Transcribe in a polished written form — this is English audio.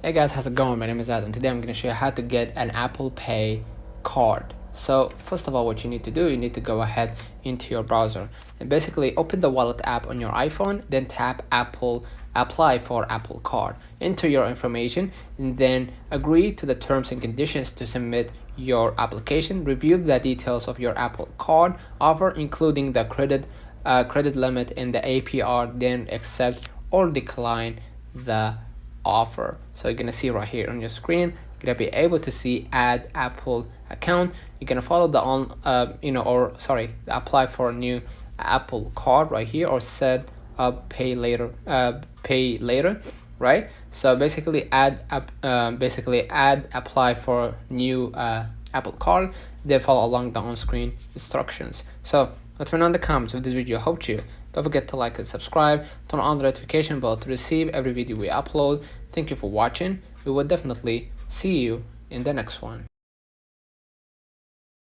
Hey guys, how's it going? My name is Adam. Today I'm going to show you how to get an Apple Pay card. So first of all, what you need to do, you need to go ahead into your browser and basically open the wallet app on your iPhone, then tap apply for Apple Card. Enter your information and then agree to the terms and conditions to submit your application. Review the details of your Apple Card offer, including the credit limit and the APR, then accept or decline the offer. So you're gonna see right here on your screen, you're gonna be able to see add Apple account. You're gonna follow the apply for a new Apple card right here, or set up pay later, right? So basically add apply for new Apple card, then follow along the on-screen instructions. So let me know in the comments if this video helped you. Don't forget to like and subscribe, turn on the notification bell to receive every video we upload. Thank you for watching. We will definitely see you in the next one.